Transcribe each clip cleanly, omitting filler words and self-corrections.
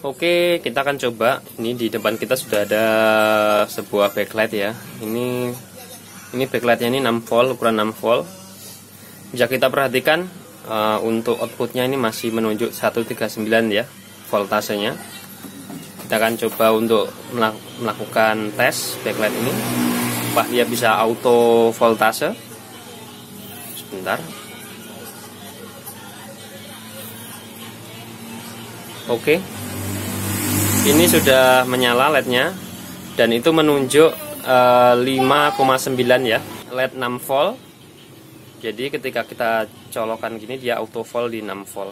Oke, kita akan coba. Ini di depan kita sudah ada sebuah backlight ya. Ini backlightnya ini 6 volt, ukuran 6 volt. Bisa kita perhatikan untuk outputnya ini masih menunjuk 139 ya voltasenya. Kita akan coba untuk melakukan tes backlight ini. Apakah dia bisa auto voltase? Sebentar. Oke. Ini sudah menyala LED-nya dan itu menunjuk 5,9 ya, LED 6 volt. Jadi ketika kita colokan gini dia auto volt di 6 volt.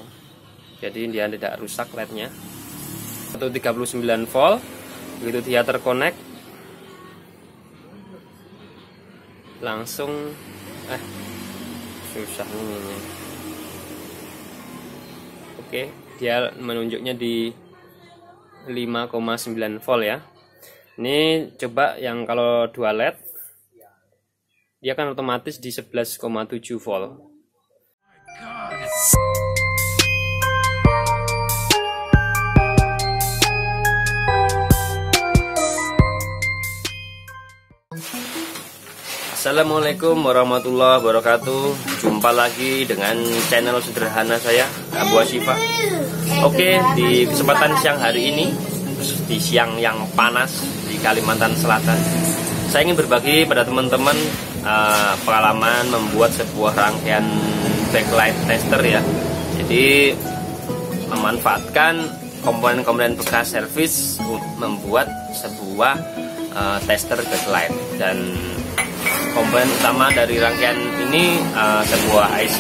Jadi dia tidak rusak LED-nya. 139 volt. Begitu dia terkonek langsung susah ini. Oke, dia menunjuknya di 5,9 volt ya. Ini coba yang kalau 2 LED dia akan otomatis di 11,7 volt. Assalamualaikum warahmatullahi wabarakatuh. Jumpa lagi dengan channel sederhana saya, Abu Asyifa. Oke, di kesempatan siang hari ini, di siang yang panas di Kalimantan Selatan, saya ingin berbagi pada teman-teman pengalaman membuat sebuah rangkaian backlight tester ya. Jadi memanfaatkan komponen-komponen bekas servis membuat sebuah tester backlight. Dan komponen utama dari rangkaian ini sebuah IC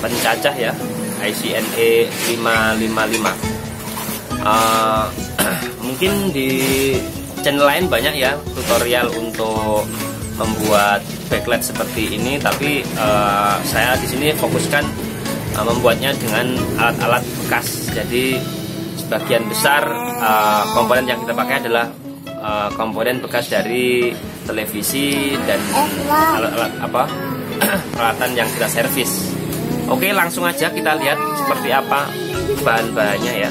pencacah ya, IC NE555. Mungkin di channel lain banyak ya tutorial untuk membuat backlight seperti ini, tapi saya di sini fokuskan membuatnya dengan alat-alat bekas. Jadi sebagian besar komponen yang kita pakai adalah komponen bekas dari televisi dan alat-alat peralatan yang kita servis. Oke, langsung aja kita lihat seperti apa bahan-bahannya ya.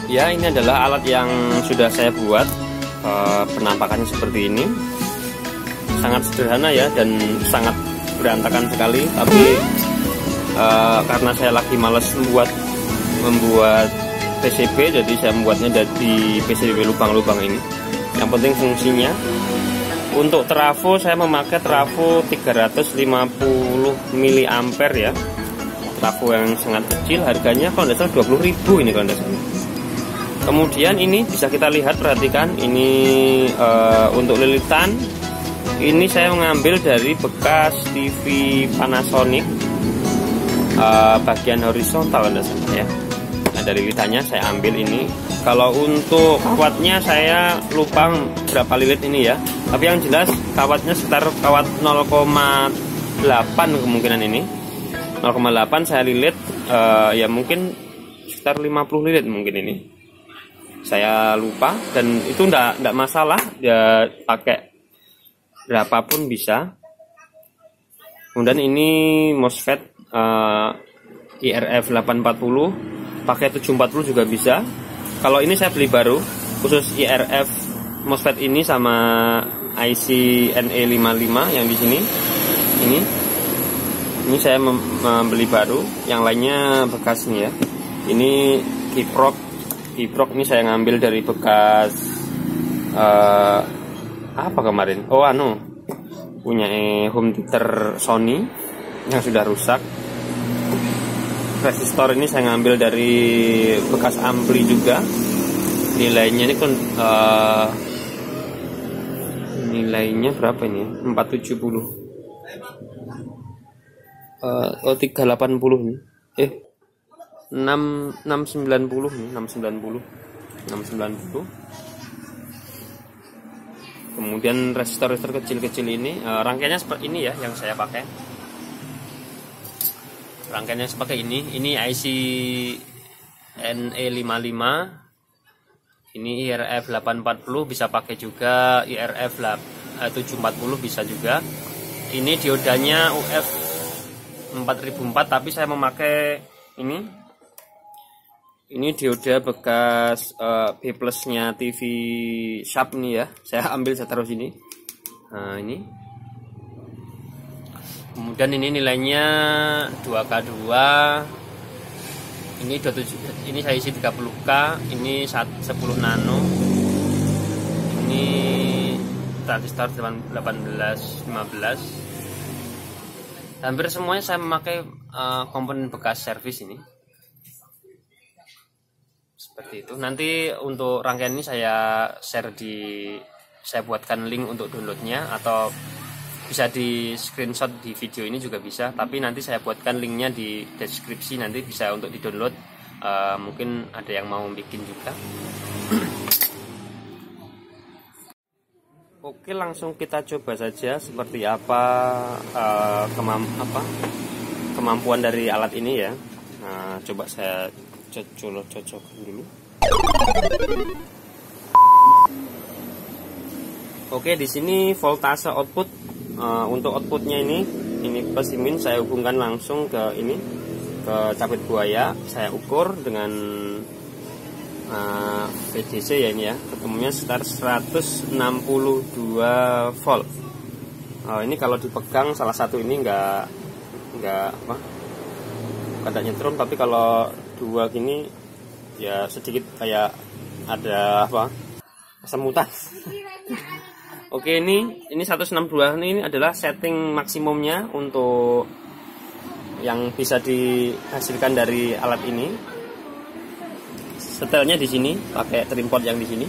Ya, ini adalah alat yang sudah saya buat. Penampakannya seperti ini, sangat sederhana ya dan sangat berantakan sekali. Tapi karena saya lagi males membuat PCB, jadi saya membuatnya dari PCB lubang-lubang ini. Yang penting fungsinya. Untuk trafo saya memakai trafo 350 mA ya. Trafo yang sangat kecil, harganya kalau tidak salah 20.000 ini kalau tidak salah. Kemudian ini bisa kita lihat, perhatikan ini untuk lilitan. Ini saya mengambil dari bekas TV Panasonic bagian horizontal kalau tidak salah ya. Dari lilitannya saya ambil ini. Kalau untuk kawatnya saya lupa berapa lilit ini ya, tapi yang jelas kawatnya sekitar kawat 0,8 kemungkinan ini. 0,8 saya lilit ya, mungkin sekitar 50 lilit mungkin ini. Saya lupa dan itu enggak masalah ya, pakai berapapun bisa. Kemudian ini MOSFET IRF 840, pakai 740 juga bisa. Kalau ini saya beli baru, khusus IRF MOSFET ini sama IC NE55 yang di sini. Ini saya membeli baru, yang lainnya bekas nih ya. Ini kiprok ini saya ngambil dari bekas apa kemarin? Punya home theater Sony yang sudah rusak. Resistor ini saya ngambil dari bekas ampli juga. Nilainya ini kan nilainya berapa ini? 470. 380 nih. 690 nih, 690. Kemudian resistor kecil-kecil ini, rangkaiannya seperti ini ya yang saya pakai. Rangkaiannya seperti ini. Ini IC NE55. Ini IRF 840 bisa pakai juga, IRF 740 bisa juga. Ini diodanya UF 4004, tapi saya memakai ini dioda bekas B plusnya TV Sharp nih ya, saya ambil, saya taruh sini. Nah ini, kemudian ini nilainya 2K2, ini 27, ini saya isi 30K, ini 10 nano, ini transistor 1815. Hampir semuanya saya memakai komponen bekas servis ini. Seperti itu. Nanti untuk rangkaian ini saya share saya buatkan link untuk downloadnya, atau bisa di screenshot di video ini juga bisa, tapi nanti saya buatkan linknya di deskripsi, nanti bisa untuk di download. Mungkin ada yang mau bikin juga. Oke, langsung kita coba saja seperti apa kemampuan dari alat ini ya. Nah, coba saya cocokkan dulu. Oke, di sini voltase output, untuk outputnya ini plus min saya hubungkan langsung ke capit buaya. Saya ukur dengan VDC ya, ini ya, ketemunya sekitar 162 volt. Ini kalau dipegang salah satu ini enggak nyetrum, tapi kalau dua gini ya sedikit kayak ada kesemutan. Oke, ini 162 ini adalah setting maksimumnya untuk yang bisa dihasilkan dari alat ini. Setelnya di sini pakai trimpot yang di sini,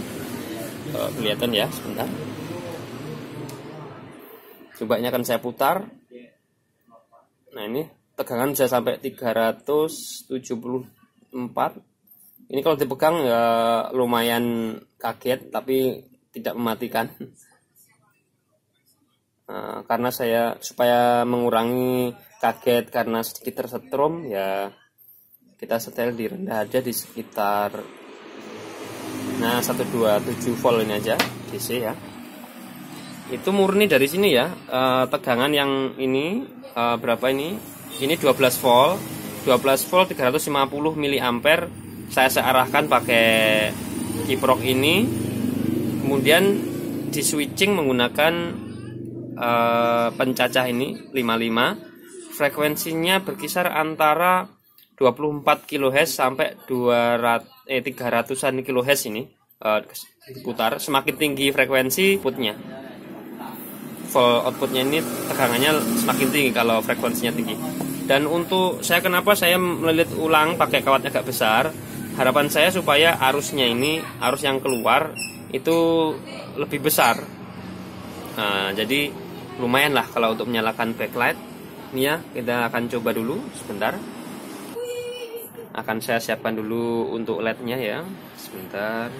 kelihatan ya, sebentar. Coba ini akan saya putar. Nah, ini tegangan bisa sampai 374. Ini kalau dipegang ya lumayan kaget, tapi tidak mematikan. Karena saya supaya mengurangi kaget karena sedikit tersetrum ya, kita setel di rendah aja di sekitar 127 volt ini aja DC ya. Itu murni dari sini ya. Tegangan yang ini berapa ini? Ini 12 volt 350 mA. Saya arahkan pakai kiprok ini. Kemudian di switching menggunakan pencacah ini 55. Frekuensinya berkisar antara 24 kHz sampai 300-an kHz ini diputar. Semakin tinggi frekuensi outputnya, outputnya ini tegangannya semakin tinggi kalau frekuensinya tinggi. Dan untuk kenapa saya melilit ulang pakai kawat agak besar, harapan saya supaya arus yang keluar itu lebih besar. Jadi lumayan lah kalau untuk menyalakan backlight. Ini ya, kita akan coba dulu sebentar. Akan saya siapkan dulu untuk LED-nya ya, sebentar.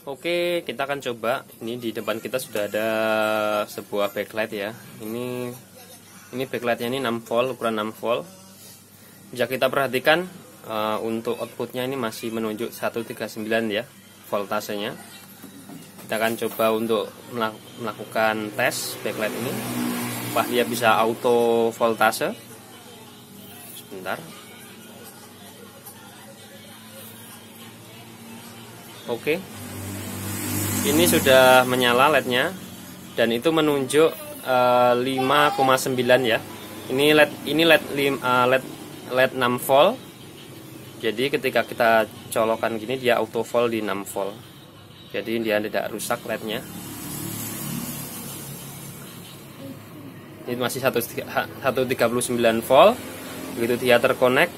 Oke, kita akan coba. Ini di depan kita sudah ada sebuah backlight ya. Ini backlightnya ini 6 volt, ukuran 6 volt. Jika kita perhatikan untuk outputnya ini masih menunjuk 139 ya voltasenya. Kita akan coba untuk melakukan tes backlight ini, apakah dia bisa auto voltase. Sebentar. Oke, ini sudah menyala LED-nya dan itu menunjuk 5,9 ya. Ini LED 6 volt. Jadi ketika kita colokan gini dia auto volt di 6 volt. Jadi dia tidak rusak LED-nya. Ini masih 139 volt. Begitu dia terkonek,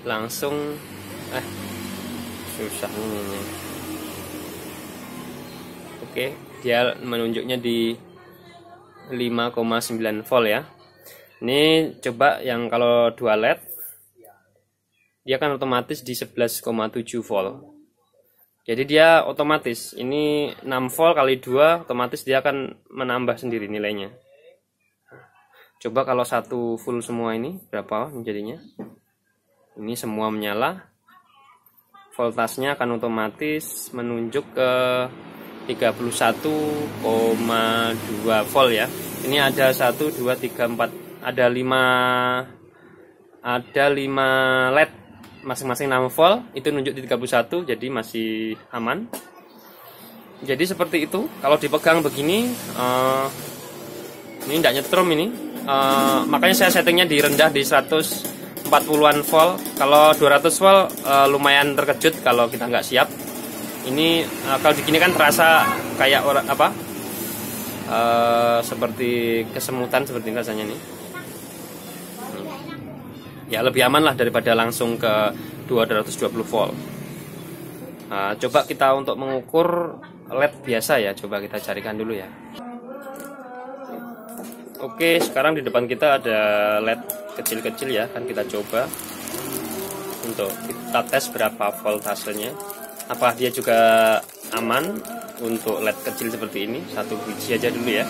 langsung susah ini. Oke, dia menunjuknya di 5,9 volt ya. Ini coba yang kalau 2 LED, dia akan otomatis di 11,7 volt. Jadi dia otomatis, ini 6 volt kali 2, otomatis dia akan menambah sendiri nilainya. Coba kalau satu full semua ini, berapa menjadinya? Ini semua menyala, voltasenya akan otomatis menunjuk ke 31,2 volt ya. Ini ada 1 2 3 4 ada 5 LED masing-masing 6 volt, itu nunjuk di 31, jadi masih aman. Jadi seperti itu. Kalau dipegang begini ini tidak nyetrum ini. Makanya saya settingnya di rendah di 140-an volt. Kalau 200 volt lumayan terkejut kalau kita nggak siap. Ini kalau begini kan terasa kayak seperti kesemutan seperti ini rasanya nih. Ya lebih aman lah daripada langsung ke 220 volt. Coba kita untuk mengukur LED biasa ya, coba kita carikan dulu ya. Oke, sekarang di depan kita ada LED kecil-kecil ya, kan kita coba untuk kita tes berapa voltasenya. Apa dia juga aman untuk LED kecil seperti ini, satu biji aja dulu ya.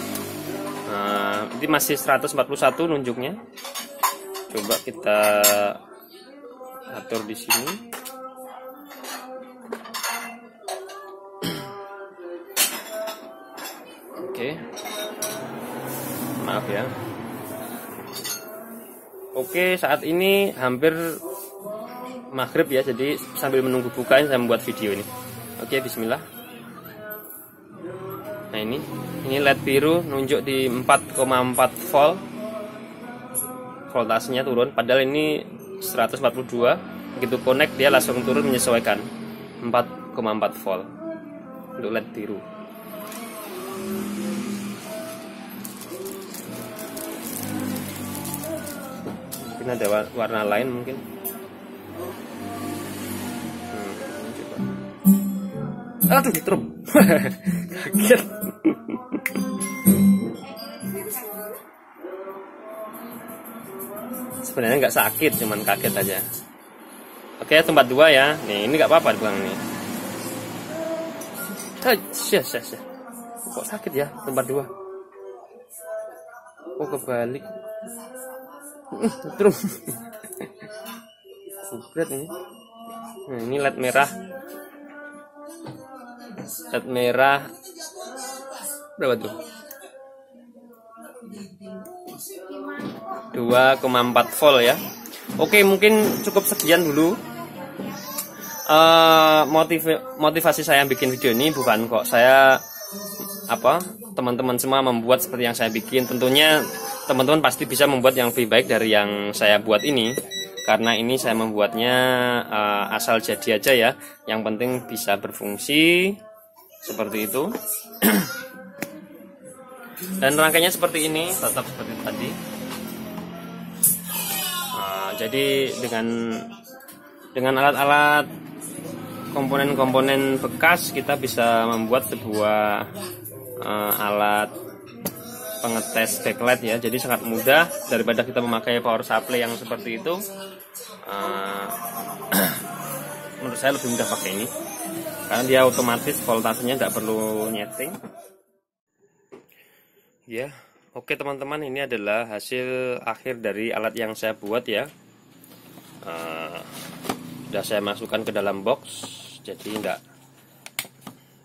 Ini masih 141 nunjuknya. Coba kita atur di sini. Oke. Maaf ya. Oke, saat ini hampir maghrib ya, jadi sambil menunggu bukaan saya membuat video ini. Oke, bismillah. Nah ini LED biru nunjuk di 4,4 volt. Voltasenya turun, padahal ini 142. Begitu connect dia langsung turun menyesuaikan 4,4 volt untuk LED biru. Mungkin ada warna lain mungkin. Coba. Aduh, ditrum. Kaget. Sebenarnya nggak sakit, cuman kaget aja. Oke, tempat 2 ya. Nih, ini nggak apa-apa bang nih. Kok sakit ya tempat 2? Oh kebalik. Terus. Berat ini. Nah, ini LED merah. LED merah. Berapa tuh? 2,4 volt ya. Oke, mungkin cukup sekian dulu. Motivasi saya bikin video ini bukan kok saya teman-teman semua membuat seperti yang saya bikin. Tentunya teman-teman pasti bisa membuat yang lebih baik dari yang saya buat ini. Karena ini saya membuatnya asal jadi aja ya. Yang penting bisa berfungsi seperti itu. Dan rangkaiannya seperti ini, tetap seperti tadi. Jadi dengan alat-alat komponen-komponen bekas kita bisa membuat sebuah alat pengetes backlight ya. Jadi sangat mudah daripada kita memakai power supply yang seperti itu. Menurut saya lebih mudah pakai ini karena dia otomatis voltasenya tidak perlu nyeting. Ya, oke teman-teman, ini adalah hasil akhir dari alat yang saya buat ya. Sudah saya masukkan ke dalam box, jadi tidak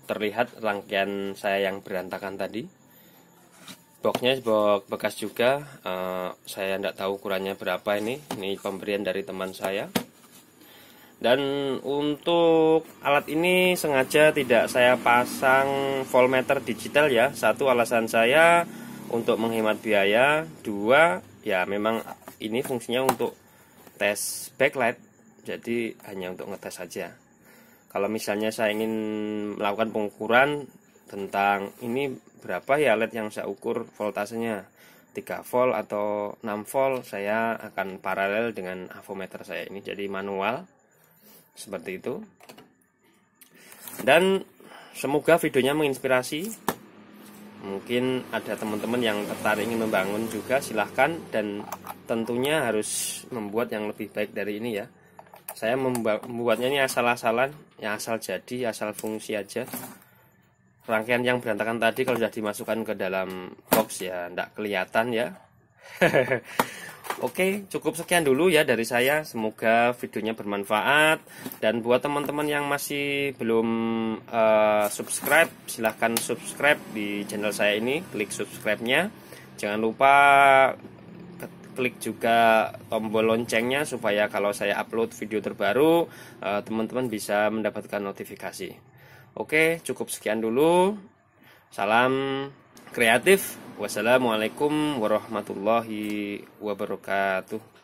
terlihat rangkaian saya yang berantakan tadi. Boxnya box bekas juga, saya tidak tahu ukurannya berapa ini pemberian dari teman saya. Dan untuk alat ini sengaja tidak saya pasang voltmeter digital ya. Satu, alasan saya untuk menghemat biaya. Dua, ya memang ini fungsinya untuk tes backlight, jadi hanya untuk ngetes saja. Kalau misalnya saya ingin melakukan pengukuran tentang ini berapa ya LED yang saya ukur voltasenya 3 volt atau 6 volt, saya akan paralel dengan avometer saya ini, jadi manual seperti itu. Dan semoga videonya menginspirasi. Mungkin ada teman-teman yang tertarik ingin membangun juga, silahkan. Dan tentunya harus membuat yang lebih baik dari ini ya. Saya membuatnya ini asal-asalan, yang asal jadi, asal fungsi aja. Rangkaian yang berantakan tadi kalau sudah dimasukkan ke dalam box ya tidak kelihatan ya. Oke, cukup sekian dulu ya dari saya. Semoga videonya bermanfaat. Dan buat teman-teman yang masih belum subscribe, silahkan subscribe di channel saya ini. Klik subscribe-nya. Jangan lupa klik juga tombol loncengnya supaya kalau saya upload video terbaru, teman-teman bisa mendapatkan notifikasi. Oke, cukup sekian dulu. Salam kreatif. Wassalamualaikum warahmatullahi wabarakatuh.